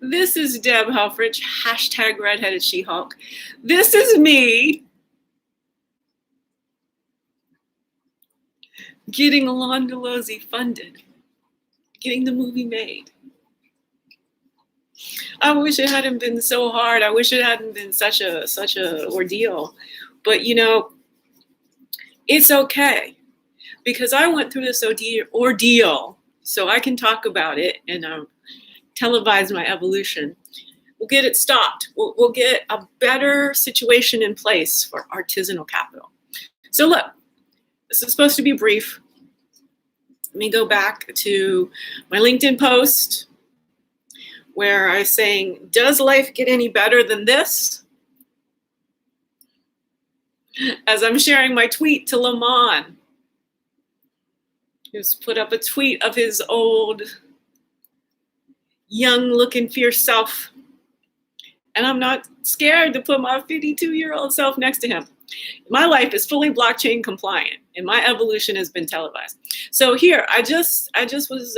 This is debhelfrich, hashtag redheaded She-Hulk. This is me getting Londolozi funded, getting the movie made. I wish it hadn't been so hard. I wish it hadn't been such a ordeal. But you know, it's okay, because I went through this ordeal, so I can talk about it and televise my evolution. We'll get it stopped. We'll get a better situation in place for artisanal capital. So look, this is supposed to be brief. Let me go back to my LinkedIn post where I was saying, does life get any better than this? As I'm sharing my tweet to Lamman, who's put up a tweet of his old, young-looking, fierce self. And I'm not scared to put my 52-year-old self next to him. My life is fully blockchain compliant, and my evolution has been televised. So here, I just was,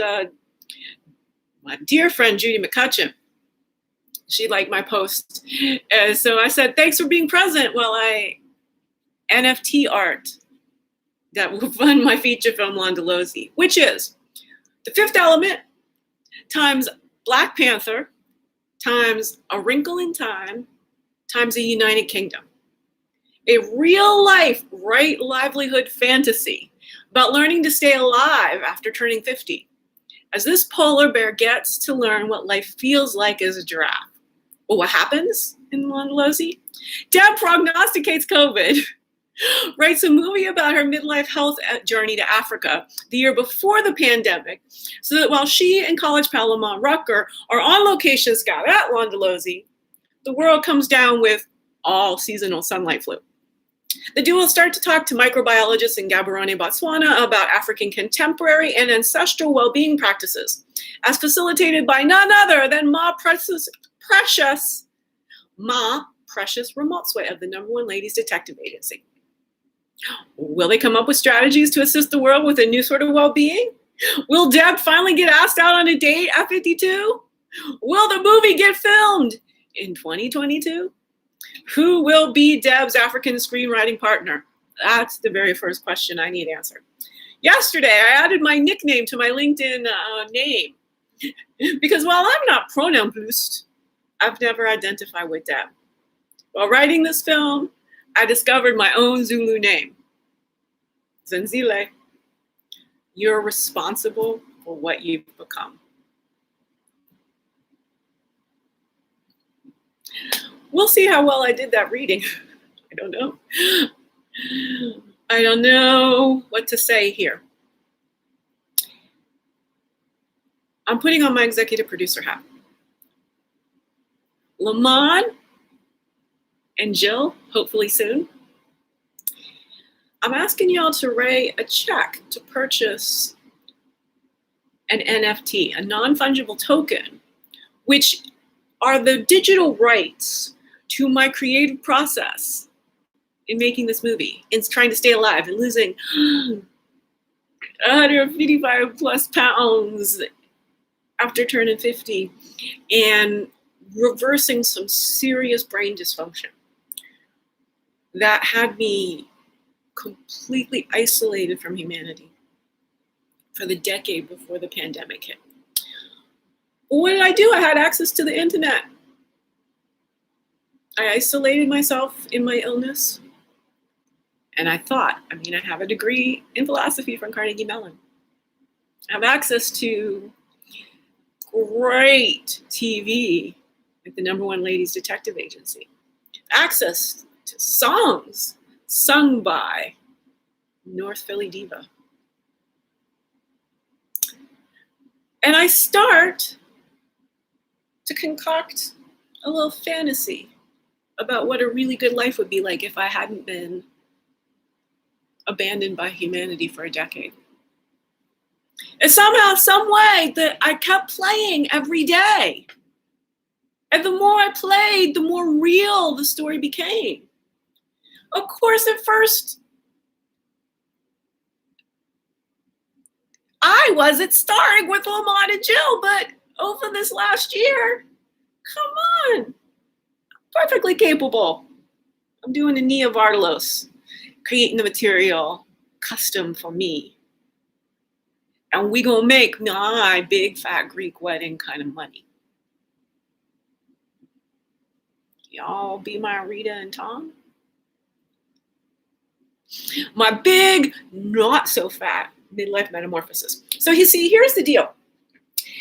my dear friend Judy McCutcheon, she liked my post. And so I said, thanks for being present while I NFT art that will fund my feature film Londolozi, which is The Fifth Element times Black Panther times A Wrinkle in Time times A United Kingdom. A real life, right livelihood fantasy about learning to stay alive after turning 50, as this polar bear gets to learn what life feels like as a giraffe. Well, what happens in Londolozi? Deb prognosticates COVID, writes a movie about her midlife health journey to Africa the year before the pandemic, so that while she and college pal Lamman Rucker are on location scout at Londolozi, the world comes down with all seasonal sunlight flu. The duo start to talk to microbiologists in Gaborone, Botswana about African contemporary and ancestral well-being practices, as facilitated by none other than Ma Precious Ramotswe of the #1 Ladies Detective Agency. Will they come up with strategies to assist the world with a new sort of well-being? Will Deb finally get asked out on a date at 52? Will the movie get filmed in 2022? Who will be Deb's African screenwriting partner? That's the very first question I need answered. Yesterday, I added my nickname to my LinkedIn name because while I'm not pronoun boost, I've never identified with Deb. While writing this film, I discovered my own Zulu name, Zenzile. You're responsible for what you've become. We'll see how well I did that reading. I don't know. I don't know what to say here. I'm putting on my executive producer hat. Lamman and Jill, hopefully soon. I'm asking y'all to write a check to purchase an NFT, a non-fungible token, which are the digital rights to my creative process in making this movie, in trying to stay alive and losing 155 plus pounds after turning 50 and reversing some serious brain dysfunction that had me completely isolated from humanity for the decade before the pandemic hit. What did I do? I had access to the internet. I isolated myself in my illness. And I thought, I have a degree in philosophy from Carnegie Mellon. I have access to great TV at the #1 Ladies Detective Agency. Access to songs sung by North Philly diva. And I start to concoct a little fantasy about what a really good life would be like if I hadn't been abandoned by humanity for a decade. And somehow, some way, that I kept playing every day. And the more I played, the more real the story became. Of course, at first, I wasn't starring with Lamman and Jill, but over this last year, Come on, perfectly capable. I'm doing a Neovardalos, creating the material custom for me. And we gonna make my big fat Greek wedding kind of money. Y'all be my Rita and Tom? My big, not so fat midlife metamorphoses. So you see, here's the deal.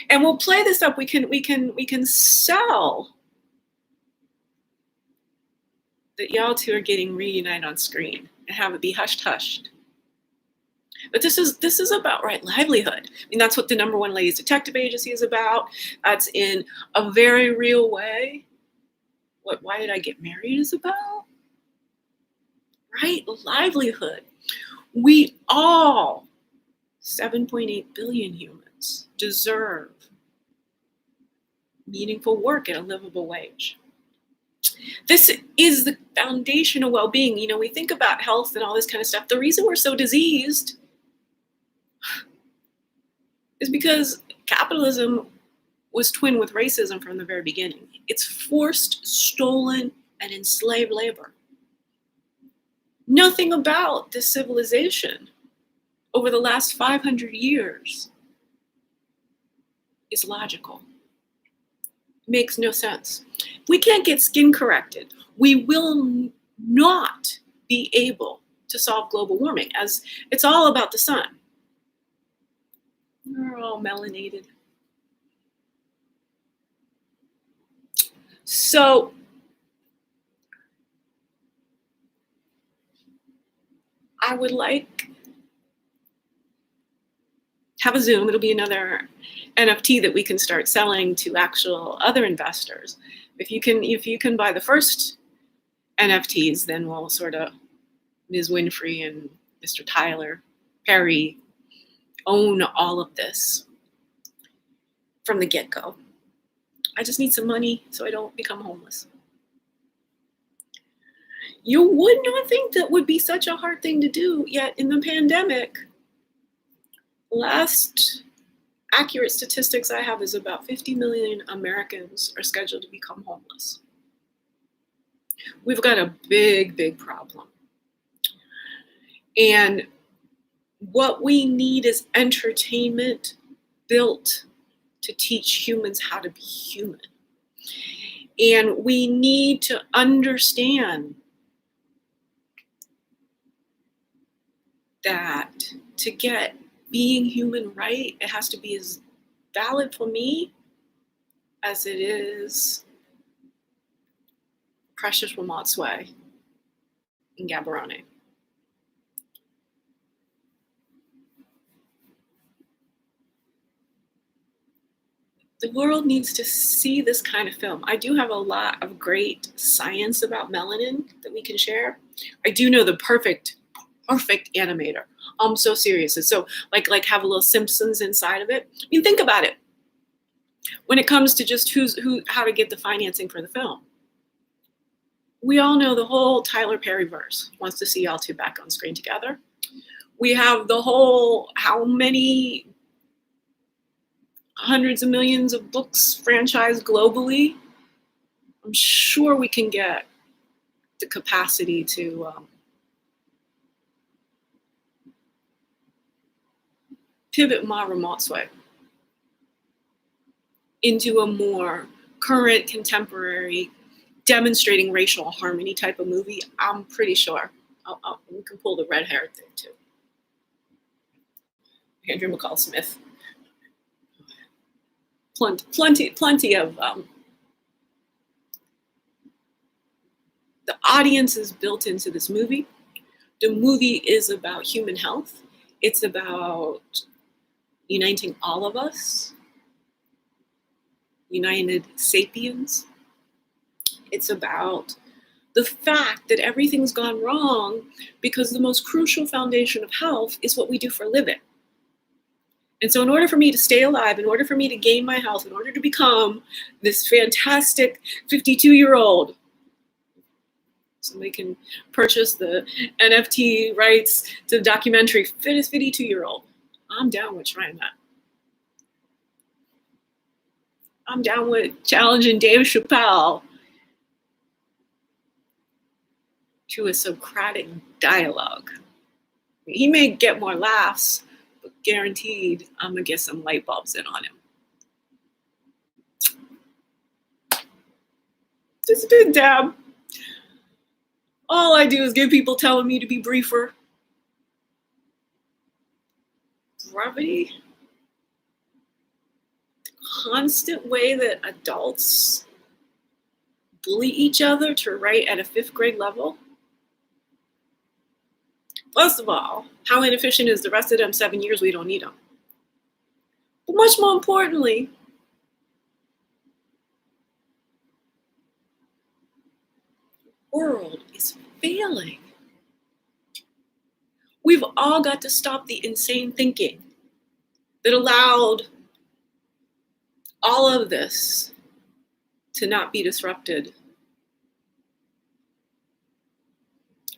And we'll play this up. We can sell that y'all two are getting reunited on screen and have it be hushed hushed. But this is about right livelihood. I mean, that's what the #1 Ladies Detective Agency is about. That's in a very real way what Why Did I Get Married is about. Right? Livelihood. We all, 7.8 billion humans, deserve meaningful work at a livable wage. This is the foundation of well-being. You know, we think about health and all this kind of stuff. The reason we're so diseased is because capitalism was twinned with racism from the very beginning. It's forced, stolen, and enslaved labor. Nothing about this civilization over the last 500 years is logical. It makes no sense. If we can't get skin corrected, we will not be able to solve global warming, as it's all about the sun. We're all melanated. So I would like have a Zoom. It'll be another NFT that we can start selling to actual other investors. If you can buy the first NFTs, then we'll sort of Ms. Winfrey and Mr. Tyler Perry own all of this from the get-go. I just need some money so I don't become homeless. You would not think that would be such a hard thing to do, yet in the pandemic, last accurate statistics I have is about 50 million Americans are scheduled to become homeless. We've got a big, big problem. And what we need is entertainment built to teach humans how to be human. And we need to understand that to get being human right, it has to be as valid for me as it is precious Ramotswe in Gaborone. The world needs to see this kind of film. I do have a lot of great science about melanin that we can share. I do know the perfect animator. I'm so serious. And so like have a little Simpsons inside of it. I mean, think about it. When it comes to just how to get the financing for the film. We all know the whole Tyler Perry verse wants to see y'all two back on screen together. We have the whole how many hundreds of millions of books franchised globally. I'm sure we can get the capacity to pivot Ma Ramotswe into a more current, contemporary, demonstrating racial harmony type of movie. I'm pretty sure we can pull the red hair thing too. Andrew McCall Smith. Plenty of the audience is built into this movie. The movie is about human health. It's about uniting all of us, united sapiens. It's about the fact that everything's gone wrong because the most crucial foundation of health is what we do for a living. And so in order for me to stay alive, in order for me to gain my health, in order to become this fantastic 52-year-old, somebody can purchase the NFT rights to the documentary, fittest 52-year-old. I'm down with trying that. I'm down with challenging Dave Chappelle to a Socratic dialogue. He may get more laughs, but guaranteed I'm gonna get some light bulbs in on him. Just a big dab. All I do is get people telling me to be briefer. Brevity. Constant way that adults bully each other to write at a 5th grade level. First of all, how inefficient is the rest of them 7 years we don't need them? But much more importantly, the world is failing. We've all got to stop the insane thinking that allowed all of this to not be disrupted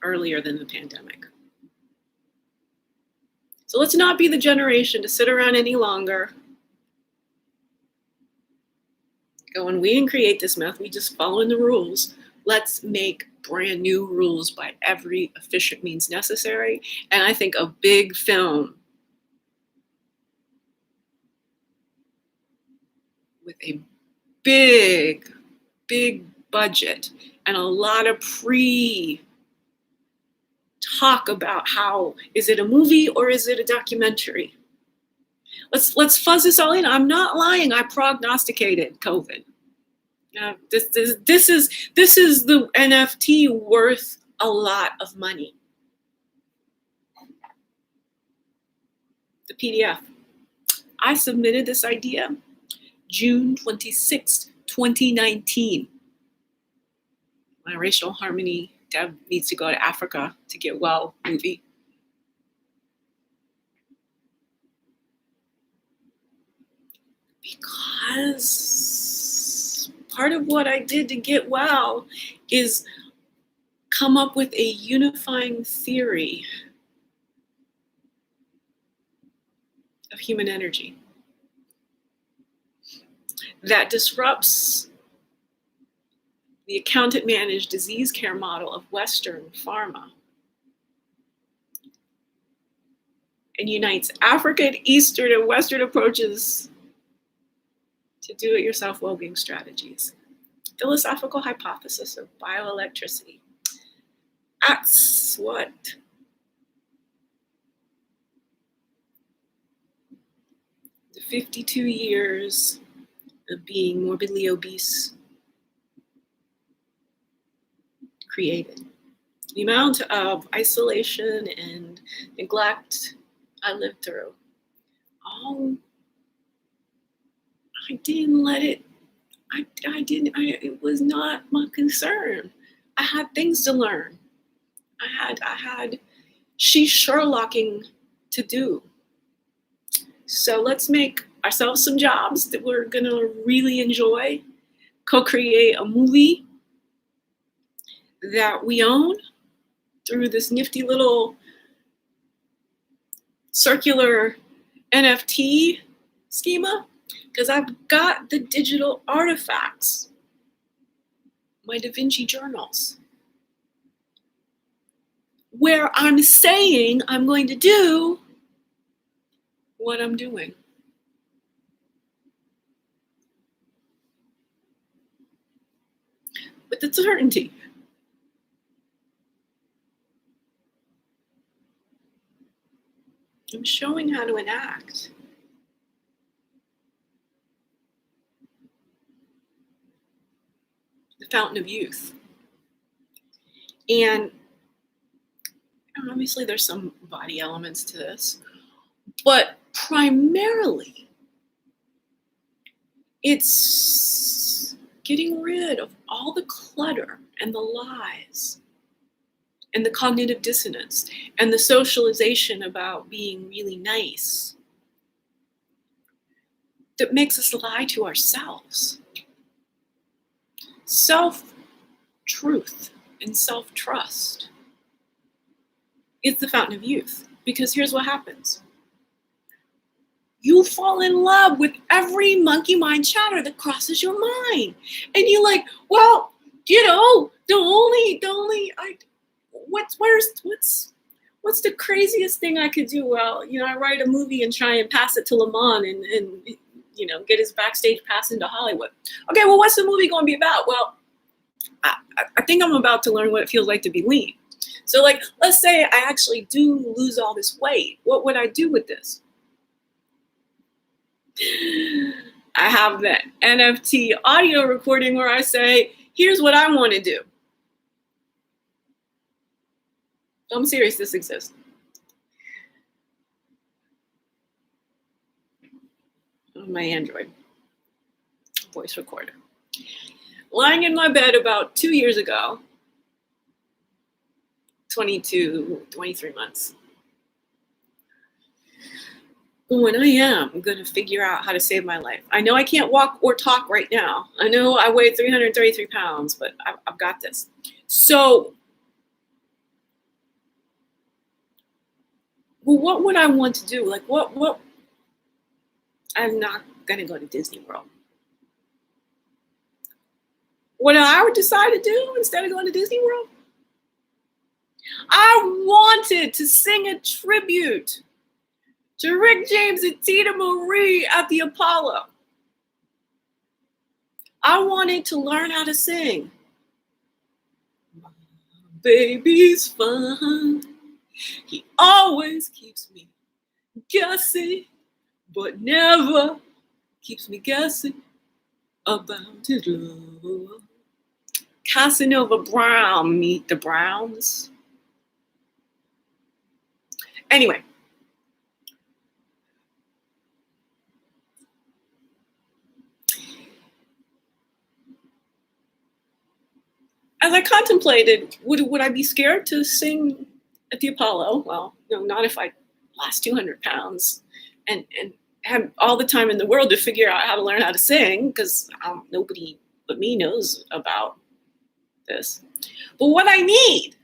earlier than the pandemic. So let's not be the generation to sit around any longer going, we didn't create this mess, we just following the rules. Let's make brand new rules by every efficient means necessary. And I think a big film with a big budget and a lot of talk about how, is it a movie or is it a documentary? Let's fuzz this all in. I'm not lying. I prognosticated COVID. This is the NFT worth a lot of money. The PDF. I submitted this idea June 26th, 2019. My Racial Harmony Deb Needs to Go to Africa to Get Well movie. Because part of what I did to get well is come up with a unifying theory of human energy that disrupts the accountant-managed disease care model of Western pharma and unites African, Eastern, and Western approaches to do-it-yourself well-being strategies. Philosophical hypothesis of bioelectricity. That's what the 52 years of being morbidly obese created. The amount of isolation and neglect I lived through. I didn't let it, it was not my concern. I had things to learn. I had Sherlocking to do. So let's make ourselves some jobs that we're gonna really enjoy, co-create a movie that we own through this nifty little circular NFT schema, because I've got the digital artifacts, my Da Vinci journals, where I'm saying I'm going to do what I'm doing. With the certainty. I'm showing how to enact. The fountain of youth. And obviously there's some body elements to this, but primarily it's getting rid of all the clutter and the lies and the cognitive dissonance and the socialization about being really nice that makes us lie to ourselves. Self-truth and self-trust is the fountain of youth, because here's what happens. you fall in love with every monkey mind chatter that crosses your mind. And you're like, well, you know, what's the craziest thing I could do? Well, you know, I write a movie and try and pass it to Lamman and you know, get his backstage pass into Hollywood. Okay, well, what's the movie going to be about? Well, I think I'm about to learn what it feels like to be lean. So, like, let's say I actually do lose all this weight. What would I do with this? I have that NFT audio recording where I say, here's what I want to do. I'm serious, this exists. On my Android voice recorder. Lying in my bed about 2 years ago, 22, 23 months. When I am going to figure out how to save my life. I know I can't walk or talk right now. I know I weigh 333 pounds, but I've got this. So, well, what would I want to do? Like, what? I'm not going to go to Disney World. What I would decide to do instead of going to Disney World? I wanted to sing a tribute to Rick James and Tina Marie at the Apollo. I wanted to learn how to sing. My baby's fine. He always keeps me guessing, but never keeps me guessing about his love. Casanova Brown, Meet the Browns. Anyway. As I contemplated, would I be scared to sing at the Apollo? Well, no, not if I lost 200 pounds and had all the time in the world to figure out how to learn how to sing, because nobody but me knows about this. But what I need,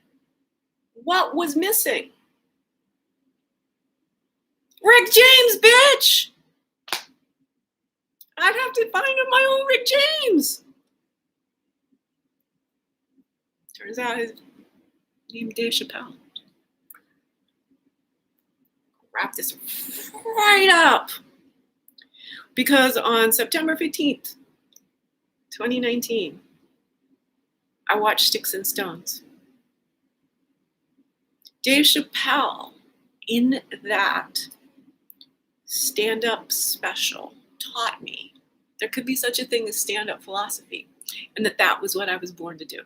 what was missing? Rick James, bitch! I'd have to find my own Rick James. Turns out his name is Dave Chappelle. Wrap this right up. Because on September 15th, 2019, I watched Sticks and Stones. Dave Chappelle, in that stand-up special, taught me there could be such a thing as stand-up philosophy, and that was what I was born to do.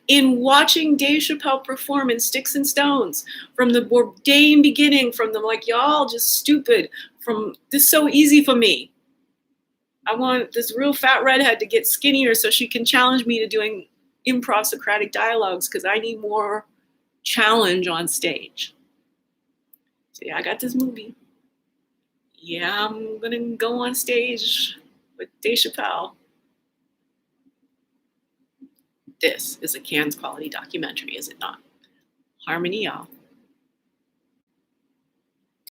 In watching Dave Chappelle perform in Sticks and Stones, from the Bourdain beginning, from the like, y'all just stupid, from this so easy for me. I want this real fat redhead to get skinnier so she can challenge me to doing improv Socratic dialogues, because I need more challenge on stage. So yeah, I got this movie. Yeah, I'm gonna go on stage with Dave Chappelle. This is a Cannes quality documentary, is it not? Harmony, y'all.